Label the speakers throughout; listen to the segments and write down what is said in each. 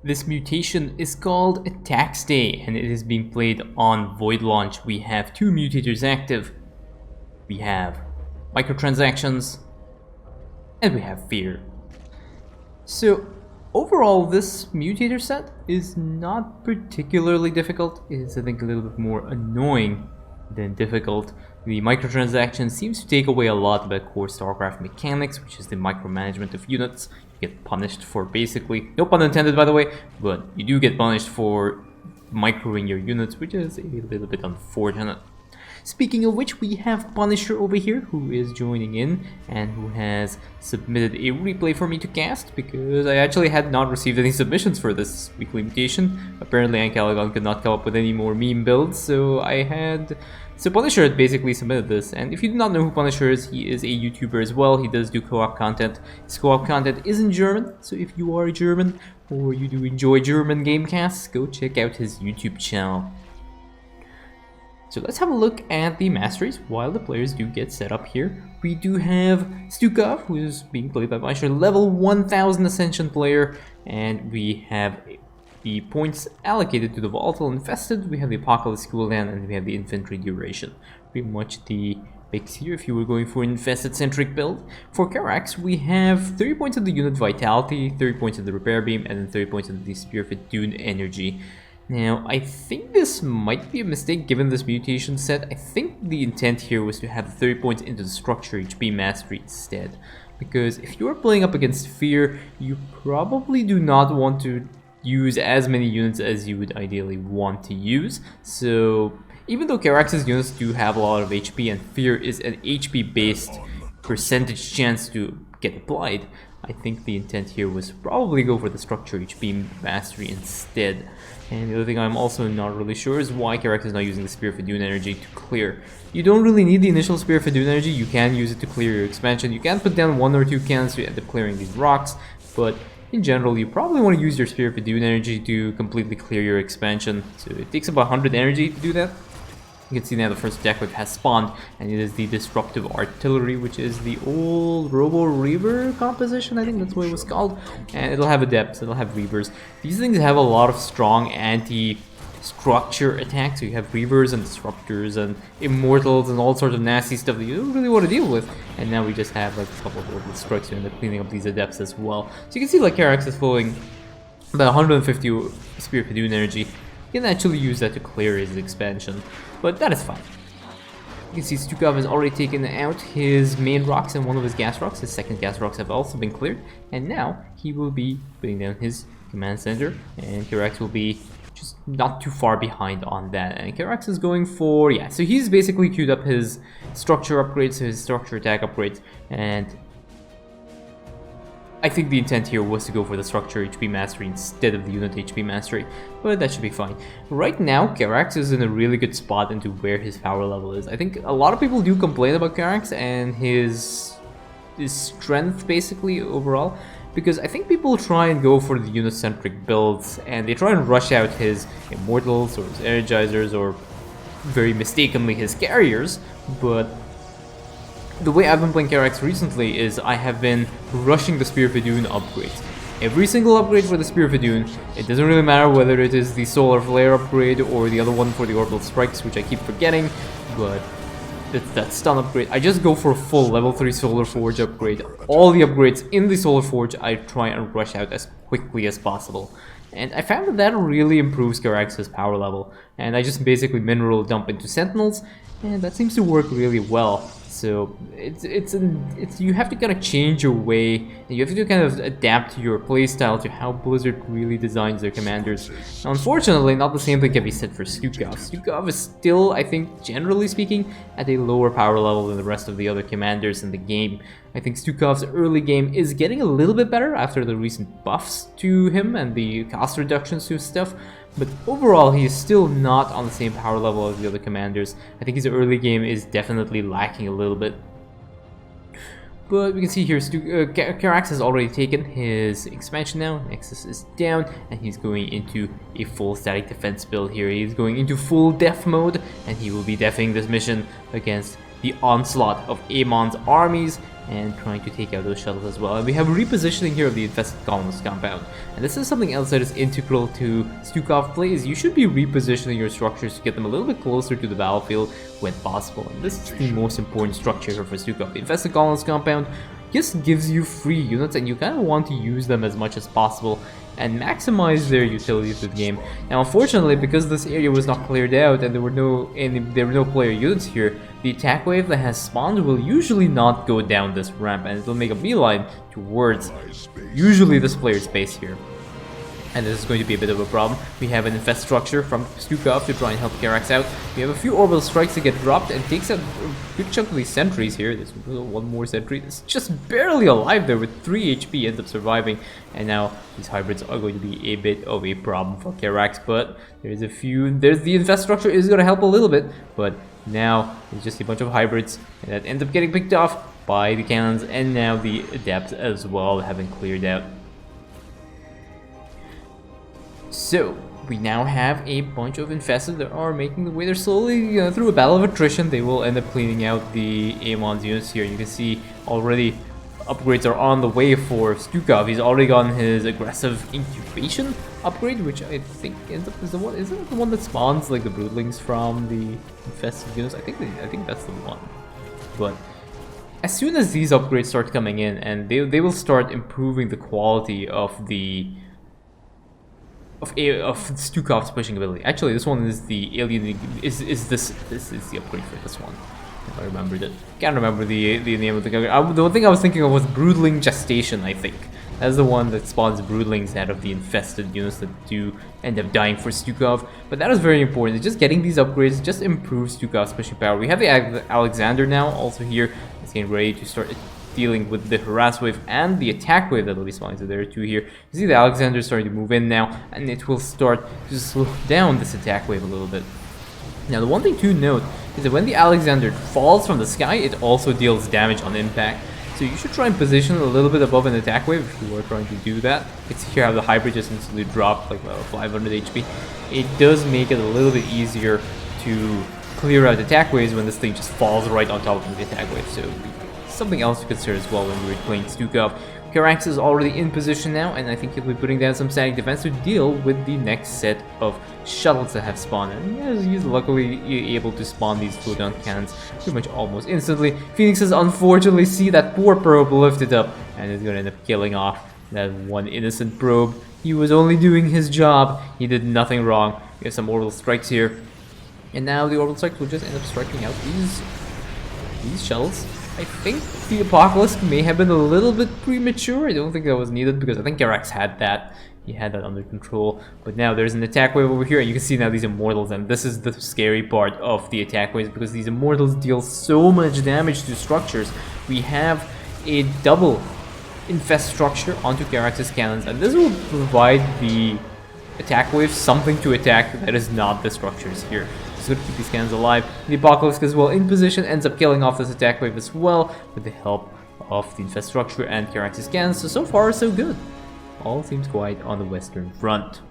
Speaker 1: This mutation is called Attack Stay, and it is being played on Void Launch. We have two mutators active. We have microtransactions, and we have fear. So overall, this mutator set is not particularly difficult. It is, I think, a little bit more annoying than difficult. The microtransaction seems to take away a lot of the core Starcraft mechanics, which is the micromanagement of units. You get punished for basically, no pun intended by the way, but you do get punished for microing your units, which is a little bit unfortunate. Speaking of which, we have Punisher over here, who is joining in and who has submitted a replay for me to cast, because I actually had not received any submissions for this weekly mutation. Apparently Ancalagon could not come up with any more meme builds, so Punisher had basically submitted this. And if you do not know who Punisher is, he is a YouTuber as well. He does do co-op content. His co-op content is in German, so if you are German or you do enjoy German gamecasts, go check out his YouTube channel. So let's have a look at the masteries while the players do get set up here. We do have Stukov, who is being played by Punisher, level 1000 Ascension player, and we have the points allocated to the Volatile Infested, we have the Apocalypse cooldown, and we have the Infantry duration. Pretty much the picks here if you were going for an Infested-centric build. For Karax, we have 30 points of the unit Vitality, 30 points of the Repair Beam, and then 30 points of the Spear of Dune Energy. Now, I think this might be a mistake given this mutation set. I think the intent here was to have 30 points into the Structure HP Mastery instead. Because if you are playing up against Fear, you probably do not want to use as many units as you would ideally want to use. So, even though Karax's units do have a lot of HP and Fear is an HP-based percentage chance to get applied, I think the intent here was probably go for the Structure HP Mastery instead. And the other thing I'm also not really sure is why Karax is not using the Spear of Dune Energy to clear. You don't really need the initial Spear of Dune Energy, you can use it to clear your expansion. You can put down 1 or 2 cannons to end up clearing these rocks, but in general you probably want to use your Spear of Dune Energy to completely clear your expansion. So it takes about 100 energy to do that. You can see now the first attack wave has spawned, and it is the Disruptive Artillery, which is the old Robo Reaver composition, I think that's what it was called. And it'll have Adepts, it'll have Reavers. These things have a lot of strong anti-structure attacks, so you have Reavers and Disruptors and Immortals and all sorts of nasty stuff that you don't really want to deal with. And now we just have like a couple of Orbital Strikes to end up cleaning up these Adepts as well. So you can see like Karax is flowing about 150 Spear of Dune Energy. You can actually use that to clear his expansion, but that is fine. You can see Stukov has already taken out his main rocks and one of his gas rocks. His second gas rocks have also been cleared, and now he will be putting down his command center, and Karax will be just not too far behind on that. And Karax is going for, yeah, so he's basically queued up his structure upgrades, his structure attack upgrades, and I think the intent here was to go for the Structure HP Mastery instead of the Unit HP Mastery, but that should be fine. Right now, Karax is in a really good spot into where his power level is. I think a lot of people do complain about Karax and his strength, basically, overall, because I think people try and go for the unit-centric builds, and they try and rush out his Immortals or his Energizers or, very mistakenly, his Carriers, but the way I've been playing Karax recently is I have been rushing the Spear of Dune upgrades. Every single upgrade for the Spear of Dune, it doesn't really matter whether it is the Solar Flare upgrade or the other one for the Orbital Strikes, which I keep forgetting, but it's that stun upgrade. I just go for a full level 3 Solar Forge upgrade. All the upgrades in the Solar Forge I try and rush out as quickly as possible. And I found that that really improves Karax's power level. And I just basically mineral dump into Sentinels, and that seems to work really well. So you have to kind of change your way, and you have to kind of adapt your playstyle to how Blizzard really designs their commanders. Now, unfortunately, not the same thing can be said for Stukov. Stukov is still, I think, generally speaking, at a lower power level than the rest of the other commanders in the game. I think Stukov's early game is getting a little bit better after the recent buffs to him and the cost reductions to his stuff, but overall he is still not on the same power level as the other commanders. I think his early game is definitely lacking a little bit. But we can see here, Karax has already taken his expansion now, Nexus is down, and he's going into a full static defense build here. He's going into full def mode, and he will be defing this mission against the onslaught of Amon's armies. and trying to take out those shuttles as well. And we have repositioning here of the infested colonist compound. And this is something else that is integral to Stukov plays. You should be repositioning your structures to get them a little bit closer to the battlefield when possible. And this is the most important structure here for Stukov. The infested colonist compound just gives you free units, and you kind of want to use them as much as possible and maximize their utility to the game. Now, unfortunately, because this area was not cleared out and there were no player units here, the attack wave that has spawned will usually not go down this ramp, and it will make a beeline towards usually this player's space here. And this is going to be a bit of a problem. We have an infest structure from Stukov to try and help Karax out. We have a few orbital strikes that get dropped and takes out a good chunk of these sentries here. There's one more sentry that's just barely alive there with 3 HP, ends up surviving. And now these hybrids are going to be a bit of a problem for Karax, but there's the infest structure is going to help a little bit, but now it's just a bunch of hybrids that end up getting picked off by the cannons, and now the adepts as well having cleared out. So, we now have a bunch of infested that are making the way. They're slowly, through a battle of attrition, they will end up cleaning out the Amon's units here. You can see already upgrades are on the way for Stukov. He's already gotten his aggressive incubation upgrade, which I think ends up is the one. Isn't it the one that spawns like the broodlings from the infested units? I think that's the one. But as soon as these upgrades start coming in, and they will start improving the quality of the of Stukov's pushing ability. Actually, this one is the alien. This is the upgrade for this one. If I remembered it. Can't remember the name of the guy. The one thing I was thinking of was Broodling Gestation, I think. That's the one that spawns broodlings out of the infested units that do end up dying for Stukov. But that is very important. Just getting these upgrades just improves Stukov's pushing power. We have the Alexander now also here. It's getting ready to start dealing with the harass wave and the attack wave that will be spawning. So there are two here. You see the Alexander is starting to move in now, and it will start to slow down this attack wave a little bit. Now, the one thing to note is that when the Alexander falls from the sky, it also deals damage on impact. So you should try and position it a little bit above an attack wave if you are trying to do that. It's here how the hybrid just instantly dropped like 500 HP. It does make it a little bit easier to clear out attack waves when this thing just falls right on top of the attack wave. So something else to consider as well when we were playing Stukov. Karax is already in position now, and I think he'll be putting down some static defense to deal with the next set of shuttles that have spawned. And he's luckily able to spawn these photon cannons pretty much almost instantly. Phoenixes unfortunately see that poor probe lifted up, and is going to end up killing off that one innocent probe. He was only doing his job. He did nothing wrong. We have some orbital strikes here, and now the orbital strikes will just end up striking out these shuttles. I think the Apocalypse may have been a little bit premature. I don't think that was needed because I think Karax had that. He had that under control. But now there's an attack wave over here, and you can see now these Immortals, and this is the scary part of the attack waves because these Immortals deal so much damage to structures. We have a double infest structure onto Karax's cannons, and this will provide the attack wave something to attack that is not the structures here. It's good to keep these cannons alive. The Apocalypse as well in position ends up killing off this attack wave as well with the help of the infest structure and Karax's cannons. So far so good. All seems quiet on the western front.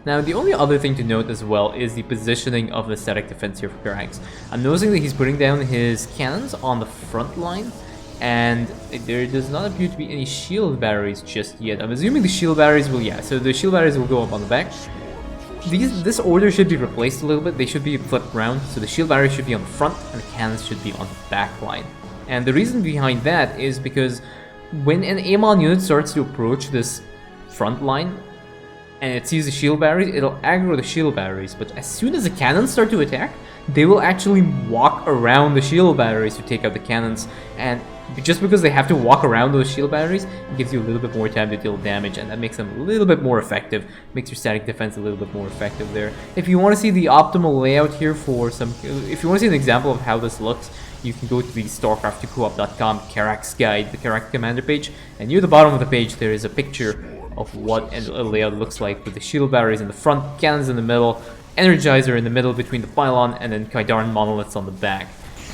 Speaker 1: Now, the only other thing to note as well is the positioning of the static defense here for Karax. I'm noticing that he's putting down his cannons on the front line, and there does not appear to be any shield batteries just yet. I'm assuming the shield batteries will, so the shield batteries will go up on the back. This order should be replaced a little bit. They should be flipped around, so the shield batteries should be on the front and the cannons should be on the back line. And the reason behind that is because when an Amon unit starts to approach this front line and it sees the shield batteries, it'll aggro the shield batteries. But as soon as the cannons start to attack, they will actually walk around the shield batteries to take out the cannons. And just because they have to walk around those shield batteries, it gives you a little bit more time to deal damage, and that makes them a little bit more effective, makes your static defense a little bit more effective there. If you want to see the optimal layout here for if you want to see an example of how this looks, you can go to the Starcraft2Coop.com Karax guide, the Karax commander page, and near the bottom of the page there is a picture of what a layout looks like with the shield batteries in the front, cannons in the middle, Energizer in the middle between the pylon, and then Kaidarn monoliths on the back.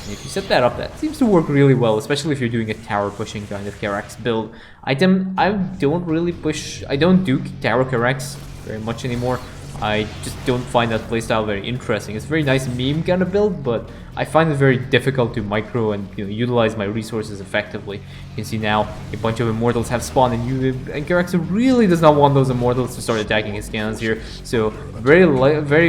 Speaker 1: And if you set that up, that seems to work really well, especially if you're doing a tower pushing kind of Karax build. I don't do tower Karax very much anymore. I just don't find that playstyle very interesting. It's a very nice meme kind of build, but I find it very difficult to micro and utilize my resources effectively. You can see now a bunch of Immortals have spawned, and Karax really does not want those Immortals to start attacking his cannons here. So very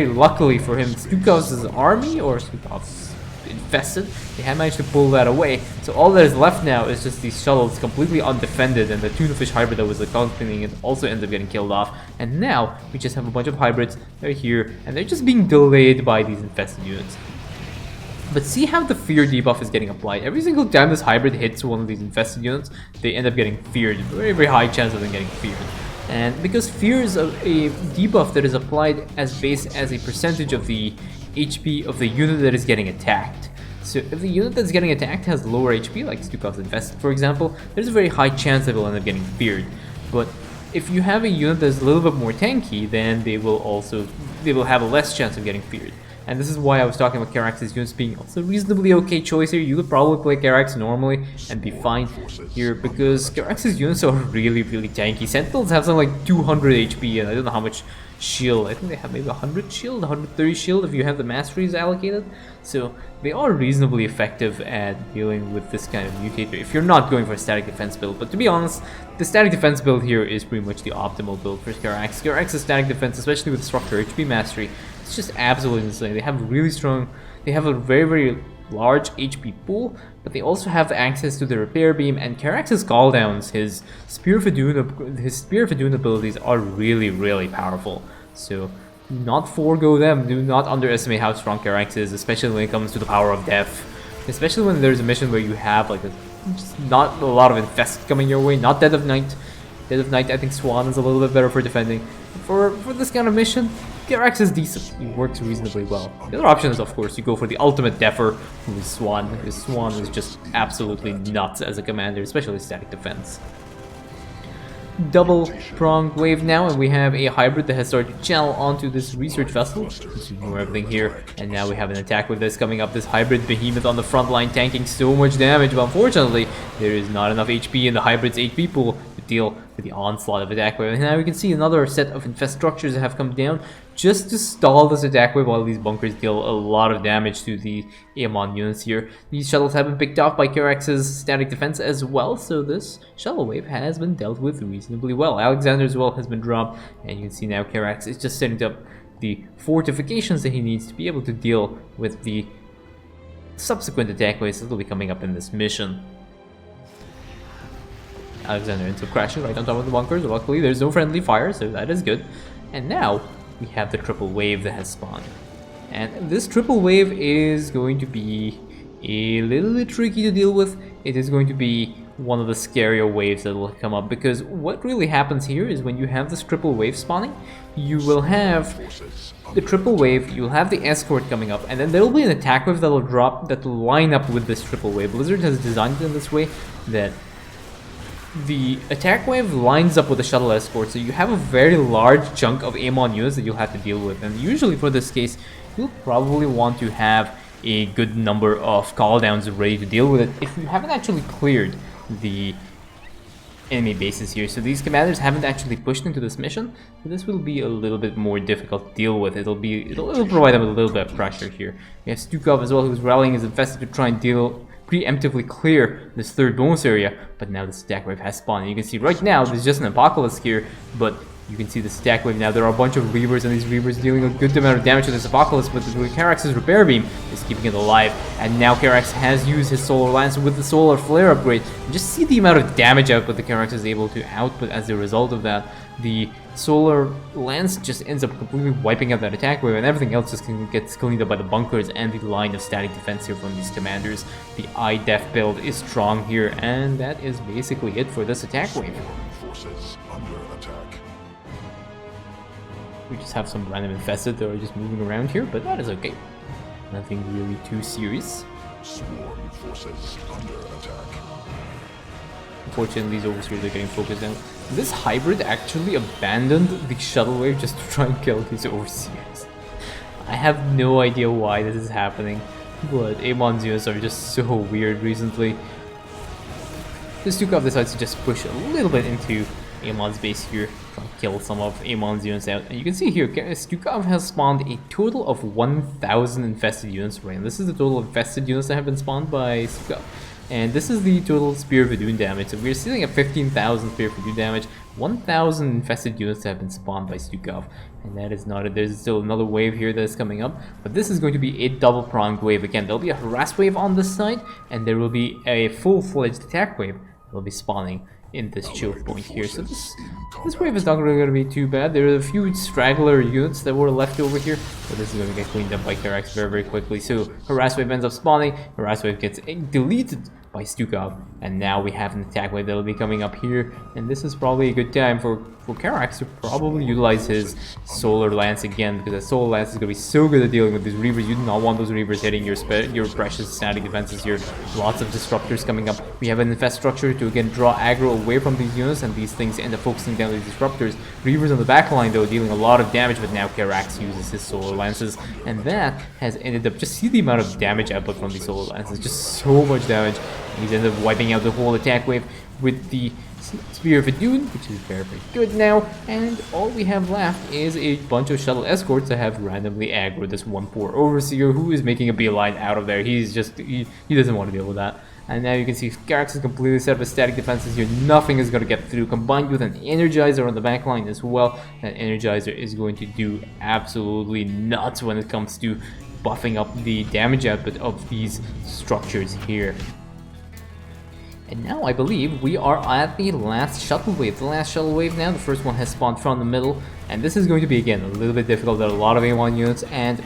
Speaker 1: luckily for him, Stukov's army, or Stukov's infested, they have managed to pull that away. So all that is left now is just these shuttles completely undefended, and the tunafish hybrid that was accompanying it also ends up getting killed off. And now we just have a bunch of hybrids. They're here, and they're just being delayed by these infested units. But see how the fear debuff is getting applied. Every single time this hybrid hits one of these infested units, they end up getting feared. Very high chance of them getting feared. And because fear is a debuff that is applied as base as a percentage of the HP of the unit that is getting attacked. So if the unit that's getting attacked has lower HP, like Stukov's infested for example, there's a very high chance they will end up getting feared. But if you have a unit that's a little bit more tanky, then they will have a less chance of getting feared. And this is why I was talking about Karax's units being also reasonably okay choice here. You could probably play Karax normally and be fine here, because Karax's units are really tanky. Sentinels have something like 200 HP, and I don't know how much shield. I think they have maybe 100 shield, 130 shield if you have the masteries allocated. So they are reasonably effective at dealing with this kind of mutator if you're not going for a static defense build. But to be honest, the static defense build here is pretty much the optimal build for Karax. Karax's static defense, especially with structure HP mastery, it's just absolutely insane. They have really strong, they have a very large HP pool, but they also have access to the repair beam, and Karax's cooldowns, his Spear of Adun abilities are really powerful. So do not forego them. Do not underestimate how strong Karax is, especially when it comes to the power of death. Especially when there's a mission where you have like just not a lot of infest coming your way. Not Dead of Night. Dead of Night, I think Swan is a little bit better for defending. For this kind of mission, Karax is decent. He works reasonably well. The other option is, of course, you go for the ultimate deffer, who is Swan. Because Swan is just absolutely nuts as a commander, especially static defense. Double pronged wave now, and we have a hybrid that has started to channel onto this research vessel. Let's ignore everything here, and now we have an attack with this coming up. This hybrid behemoth on the front line tanking so much damage, but unfortunately there is not enough HP in the hybrid's HP pool to deal with the onslaught of attack wave. And now we can see another set of infest structures that have come down just to stall this attack wave while these bunkers deal a lot of damage to the Amon units here. These shuttles have been picked off by Karax's static defense as well, so this shuttle wave has been dealt with reasonably well. Alexander as well has been dropped, and you can see now Karax is just setting up the fortifications that he needs to be able to deal with the subsequent attack waves that will be coming up in this mission. Alexander ends up crashing right on top of the bunkers. Luckily there's no friendly fire, so that is good. And now we have the triple wave that has spawned. And this triple wave is going to be a little bit tricky to deal with. It is going to be one of the scarier waves that will come up, because what really happens here is when you have this triple wave spawning, you will have the triple wave, you'll have the escort coming up, and then there will be an attack wave that will drop, that will line up with this triple wave. Blizzard has designed it in this way that the attack wave lines up with the shuttle escort, so you have a very large chunk of Amon units that you'll have to deal with. And usually for this case, you'll probably want to have a good number of cooldowns ready to deal with it if you haven't actually cleared the enemy bases here. So these commanders haven't actually pushed into this mission, so this will be a little bit more difficult to deal with. It'll provide them with a little bit of pressure here. We have Stukov as well, who's rallying his infested to try and preemptively clear this third bonus area, but now the stack wave has spawned. And you can see right now there's just an apocalypse here, but you can see the stack wave now. There are a bunch of Reavers, and these Reavers dealing a good amount of damage to this apocalypse, but Karax's repair beam is keeping it alive. And now Karax has used his solar lance with the solar flare upgrade. And just see the amount of damage output that Karax is able to output as a result of that. The solar lance just ends up completely wiping out that attack wave, and everything else just gets cleaned up by the bunkers and the line of static defense here from these commanders. The IDEF build is strong here, and that is basically it for this attack wave.
Speaker 2: Forces under attack.
Speaker 1: We just have some random infested that are just moving around here, but that is okay. Nothing really too serious.
Speaker 2: Swarm forces under attack.
Speaker 1: Unfortunately, these overseers are getting focused down. This hybrid actually abandoned the shuttle wave just to try and kill these overseers. I have no idea why this is happening, but Amon's units are just so weird recently. The Stukov decides to just push a little bit into Amon's base here, trying kill some of Amon's units out. And you can see here, Stukov has spawned a total of 1,000 infested units right now. This is the total infested units that have been spawned by Stukov. And this is the total Spear of Adun damage. So we're sitting at 15,000 Spear of Adun damage, 1,000 infested units that have been spawned by Stukov. And that is not it. There's still another wave here that is coming up. But this is going to be a double-pronged wave. Again, there'll be a harass wave on this side, and there will be a full-fledged attack wave that will be spawning in this choke point here. So this wave is not really going to be too bad. There are a few straggler units that were left over here, but this is going to get cleaned up by Karax very, very quickly. So harass wave ends up spawning, harass wave gets deleted by Stukov, and now we have an attack wave that will be coming up here, and this is probably a good time for Karax to probably utilize his Solar Lance again, because the Solar Lance is going to be so good at dealing with these Reavers. You do not want those Reavers hitting your precious static defenses here. Lots of Disruptors coming up. We have an Infrastructure to again draw aggro away from these units, and these things end up focusing down these Disruptors. Reavers on the back line though dealing a lot of damage, but now Karax uses his Solar Lances, and that has ended up, just see the amount of damage output from these Solar Lances, just so much damage. He's ended up wiping out the whole attack wave with the Spear of Adun, which is very, very good now, and all we have left is a bunch of shuttle escorts that have randomly aggroed this 1-4 Overseer, who is making a beeline out of there. He's just, he doesn't want to deal with that. And now you can see Karax is completely set up with static defenses here. Nothing is going to get through, combined with an Energizer on the back line as well. That Energizer is going to do absolutely nuts when it comes to buffing up the damage output of these structures here. And now I believe we are at the last shuttle wave. The last shuttle wave now, the first one has spawned from the middle, and this is going to be again a little bit difficult. There are a lot of A1 units, and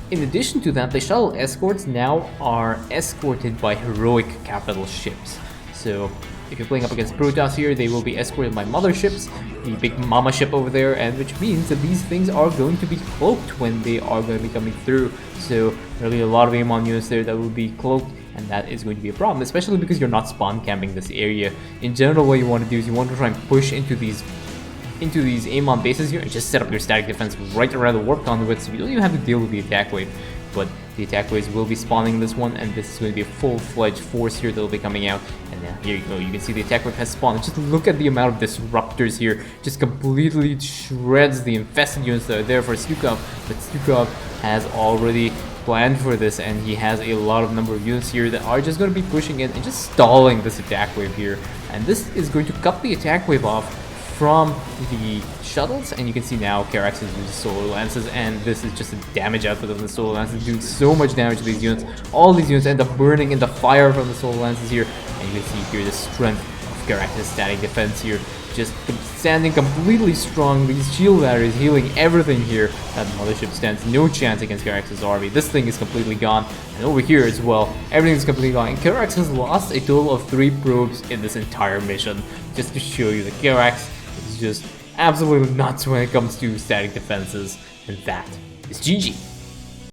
Speaker 1: in addition to that, the shuttle escorts now are escorted by heroic capital ships. So if you're playing up against Protoss here, they will be escorted by motherships, the big mama ship over there, and which means that these things are going to be cloaked when they are going to be coming through. So there'll be a lot of A1 units there that will be cloaked, and that is going to be a problem, especially because you're not spawn camping this area. In general, what you want to do is you want to try and push into these Amon bases here and just set up your static defense right around the warp conduit, so you don't even have to deal with the attack wave. But the attack waves will be spawning this one, and this is going to be a full-fledged force here that will be coming out. And now here you go, you can see the attack wave has spawned. Just look at the amount of disruptors here, just completely shreds the infested units that are there for Stukov. But Stukov has already planned for this, and he has a lot of number of units here that are just going to be pushing in and just stalling this attack wave here. And this is going to cut the attack wave off from the shuttles, and you can see now Karax is using Solar Lances, and this is just a damage output of the Solar Lances, doing so much damage to these units. All these units end up burning in the fire from the Solar Lances here, and you can see here the strength of Karax's static defense here, just standing completely strong. These shield batteries healing everything here. That mothership stands no chance against Karax's army. This thing is completely gone, and over here as well, everything is completely gone. And Karax has lost a total of 3 probes in this entire mission, just to show you that Karax is just absolutely nuts when it comes to static defenses, and that is GG.